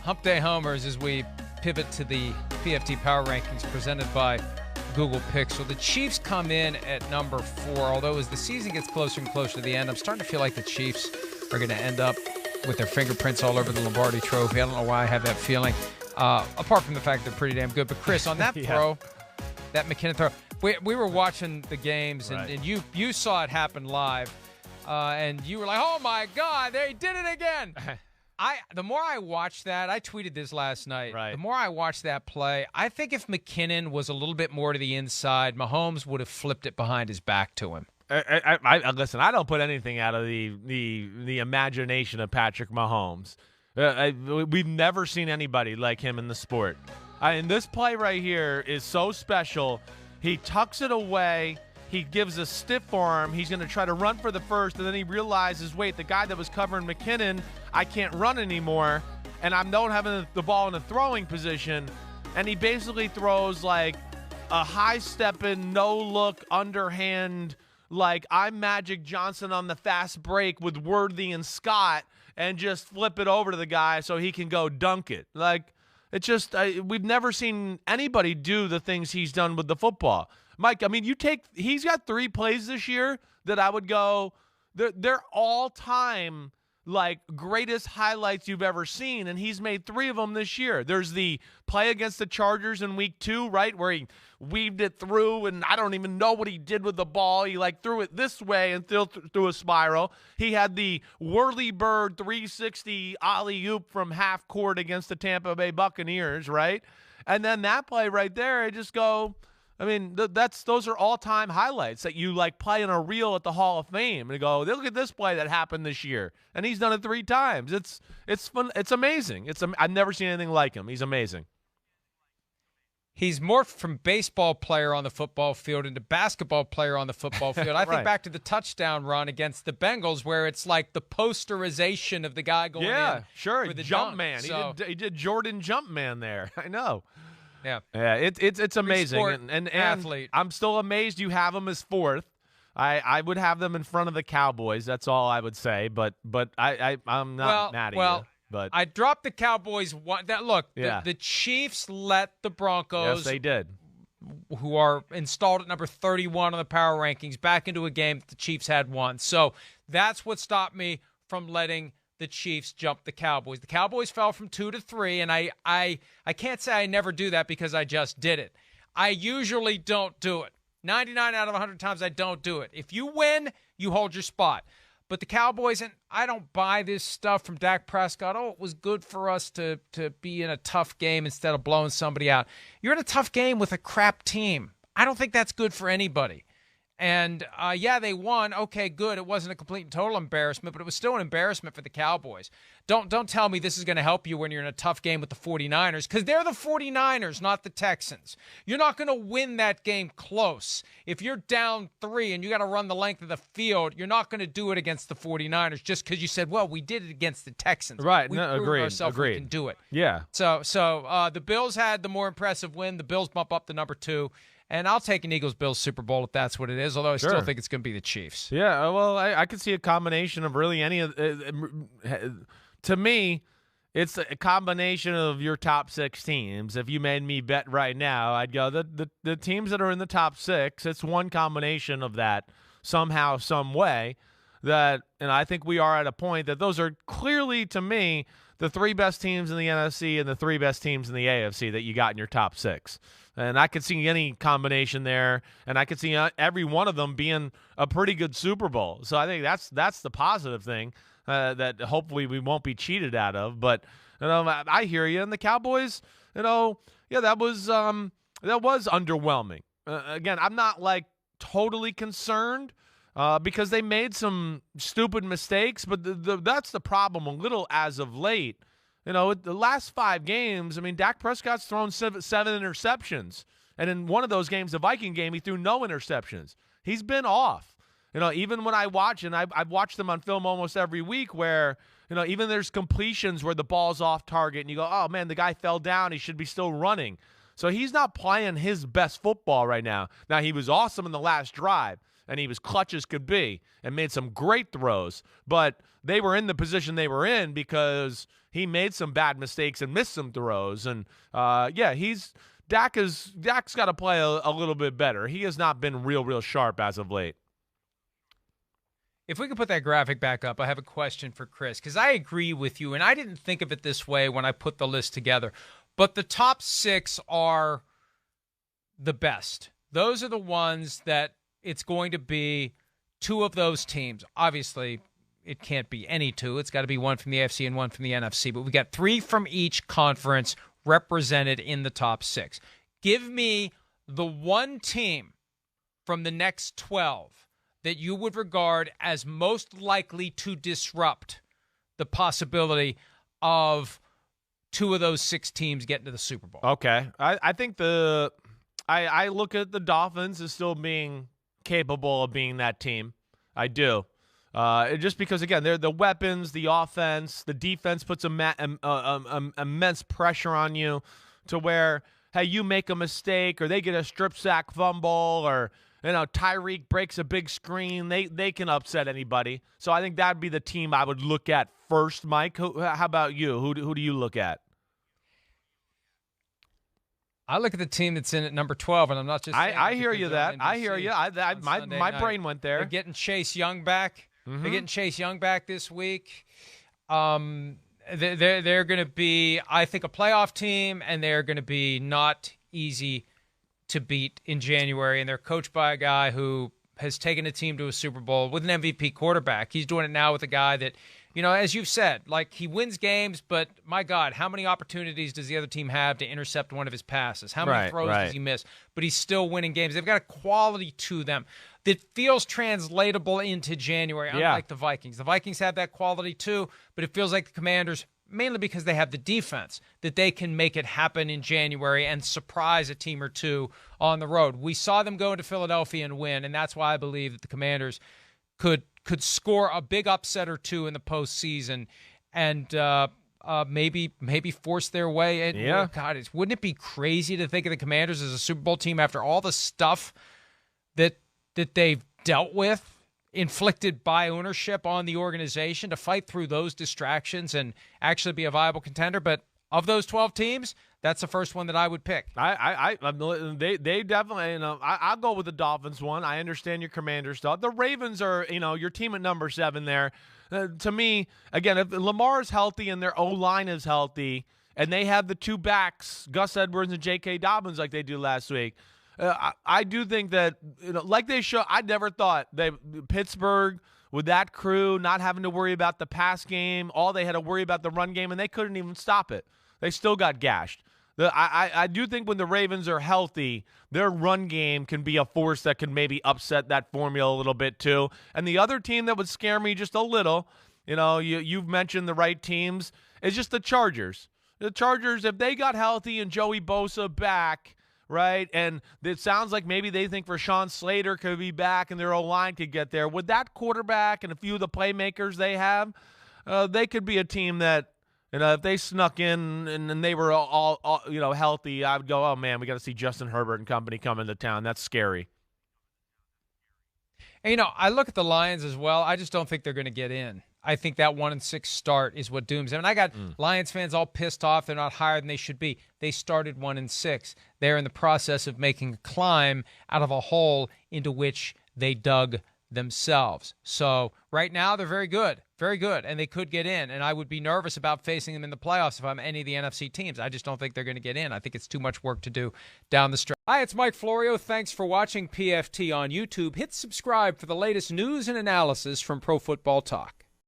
Hump Day Homers as we pivot to the PFT Power Rankings presented by Google Pixel. The Chiefs come in at number 4, although as the season gets closer and closer to the end, I'm starting to feel like the Chiefs are going to end up with their fingerprints all over the Lombardi Trophy. I don't know why I have that feeling, apart from the fact they're pretty damn good. But, Chris, on that throw, that McKinnon throw, we were watching the games, and you saw it happen live, and you were like, oh, my God, they did it again. The more I watched that, I tweeted this last night. Right. The more I watched that play, I think if McKinnon was a little bit more to the inside, Mahomes would have flipped it behind his back to him. Listen, I don't put anything out of the imagination of Patrick Mahomes. We've never seen anybody like him in the sport. And this play right here is so special. He tucks it away. He gives a stiff arm. He's going to try to run for the first, and then he realizes, wait, the guy that was covering McKinnon, I can't run anymore, and I don't have the ball in a throwing position. And he basically throws like a high-stepping, no-look, underhand, like I'm Magic Johnson on the fast break with Worthy and Scott, and just flip it over to the guy so he can go dunk it. Like, it's just we've never seen anybody do the things he's done with the football. Mike, I mean, he's got 3 plays this year that I would go, they're all-time, like, greatest highlights you've ever seen, and he's made 3 of them this year. There's the play against the Chargers in week 2, right, where he weaved it through, and I don't even know what he did with the ball. He, like, threw it this way and threw a spiral. He had the whirly-bird 360 alley-oop from half court against the Tampa Bay Buccaneers, right? And then that play right there, I just go, I mean, those are all-time highlights that you, like, play in a reel at the Hall of Fame and go, look at this play that happened this year, and he's done it 3 times. It's fun. It's amazing. I've never seen anything like him. He's amazing. He's morphed from baseball player on the football field into basketball player on the football field. I think back to the touchdown run against the Bengals where it's like the posterization of the guy going in. For the jump dunk. man. So, he did Jordan jump man there. I know. Yeah, it's amazing, and athlete. I'm still amazed you have them as 4th. I would have them in front of the Cowboys. That's all I would say. But I'm not mad at you. But I dropped the Cowboys. The Chiefs let the Broncos. Yes, they did. Who are installed at number 31 on the power rankings back into a game that the Chiefs had won. So that's what stopped me from letting the Chiefs jumped the Cowboys. The Cowboys fell from 2 to 3, and I can't say I never do that because I just did it. I usually don't do it. 99 out of 100 times I don't do it. If you win, you hold your spot. But the Cowboys, and I don't buy this stuff from Dak Prescott, it was good for us to be in a tough game instead of blowing somebody out. You're in a tough game with a crap team. I don't think that's good for anybody. And, they won. Okay, good. It wasn't a complete and total embarrassment, but it was still an embarrassment for the Cowboys. Don't tell me this is going to help you when you're in a tough game with the 49ers, because they're the 49ers, not the Texans. You're not going to win that game close. If you're down 3 and you got to run the length of the field, you're not going to do it against the 49ers just because you said, well, we did it against the Texans. Right. We proved ourselves we can do it. Yeah. So the Bills had the more impressive win. The Bills bump up to number 2. And I'll take an Eagles-Bills Super Bowl if that's what it is, although I still think it's going to be the Chiefs. Yeah, well, I could see a combination of really any of to me, it's a combination of your top 6 teams. If you made me bet right now, I'd go the teams that are in the top 6, it's one combination of that somehow, some way. And I think we are at a point that those are clearly, to me, the 3 best teams in the NFC and the 3 best teams in the AFC that you got in your top 6. And I could see any combination there, and I could see every one of them being a pretty good Super Bowl. So I think that's the positive thing that hopefully we won't be cheated out of. But I hear you. And the Cowboys, that was underwhelming. Again, I'm not like totally concerned because they made some stupid mistakes, but that's the problem a little as of late. The last 5 games, I mean, Dak Prescott's thrown 7 interceptions. And in one of those games, the Viking game, he threw no interceptions. He's been off. Even when I watch, and I've watched them on film almost every week where, even there's completions where the ball's off target and you go, oh, man, the guy fell down. He should be still running. So he's not playing his best football right now. Now, he was awesome in the last drive, and he was clutch as could be and made some great throws. But they were in the position they were in because he made some bad mistakes and missed some throws. And, Dak's got to play a little bit better. He has not been real sharp as of late. If we could put that graphic back up, I have a question for Chris, because I agree with you, and I didn't think of it this way when I put the list together. But the top 6 are the best. Those are the ones that it's going to be 2 of those teams. Obviously, it can't be any 2. It's got to be 1 from the AFC and 1 from the NFC. But we got 3 from each conference represented in the top 6. Give me the one team from the next 12 that you would regard as most likely to disrupt the possibility of 2 of those 6 teams getting to the Super Bowl. Okay. I think I look at the Dolphins as still being capable of being that team. I do. Just because, again, they're the weapons, the offense, the defense puts immense pressure on you to where, hey, you make a mistake or they get a strip sack fumble or, Tyreek breaks a big screen. They can upset anybody. So I think that'd be the team I would look at first, Mike. How about you? Who do you look at? I look at the team that's in at number 12, and I'm not just saying I hear you that. I hear you. My brain went there. They're getting Chase Young back. Mm-hmm. They're getting Chase Young back this week. They're going to be, I think, a playoff team, and they're going to be not easy to beat in January. And they're coached by a guy who has taken a team to a Super Bowl with an MVP quarterback. He's doing it now with a guy that, as you've said, like, he wins games, but my God, how many opportunities does the other team have to intercept one of his passes? How many throws does he miss? But he's still winning games. They've got a quality to them that feels translatable into January, unlike the Vikings. The Vikings have that quality too, but it feels like the Commanders, mainly because they have the defense, that they can make it happen in January and surprise a team or 2 on the road. We saw them go into Philadelphia and win, and that's why I believe that the Commanders could score a big upset or 2 in the postseason and maybe force their way. God, wouldn't it be crazy to think of the Commanders as a Super Bowl team after all the stuff that they've dealt with, inflicted by ownership on the organization, to fight through those distractions and actually be a viable contender? But of those 12 teams, that's the first one that I would pick. They definitely, I'll go with the Dolphins one. I understand your Commanders stuff. The Ravens are, your team at number 7 there. To me, again, if Lamar is healthy and their O-line is healthy and they have the 2 backs, Gus Edwards and J.K. Dobbins, like they do last week, I do think that, like they show, I never thought Pittsburgh, with that crew, not having to worry about the pass game, all they had to worry about the run game, and they couldn't even stop it. They still got gashed. I do think when the Ravens are healthy, their run game can be a force that can maybe upset that formula a little bit too. And the other team that would scare me just a little, you've mentioned the right teams, is just the Chargers. The Chargers, if they got healthy and Joey Bosa back, right, and it sounds like maybe they think Rashawn Slater could be back and their O-line could get there. With that quarterback and a few of the playmakers they have, they could be a team that, if they snuck in and they were all healthy, I would go, oh, man, we got to see Justin Herbert and company come into town. That's scary. And, I look at the Lions as well. I just don't think they're going to get in. I think that 1-6 start is what dooms them. And I got Lions fans all pissed off. They're not higher than they should be. They started 1-6. They're in the process of making a climb out of a hole into which they dug themselves. So right now they're very good, and they could get in. And I would be nervous about facing them in the playoffs if I'm any of the NFC teams. I just don't think they're going to get in. I think it's too much work to do down the stretch. Hi, it's Mike Florio. Thanks for watching PFT on YouTube. Hit subscribe for the latest news and analysis from Pro Football Talk.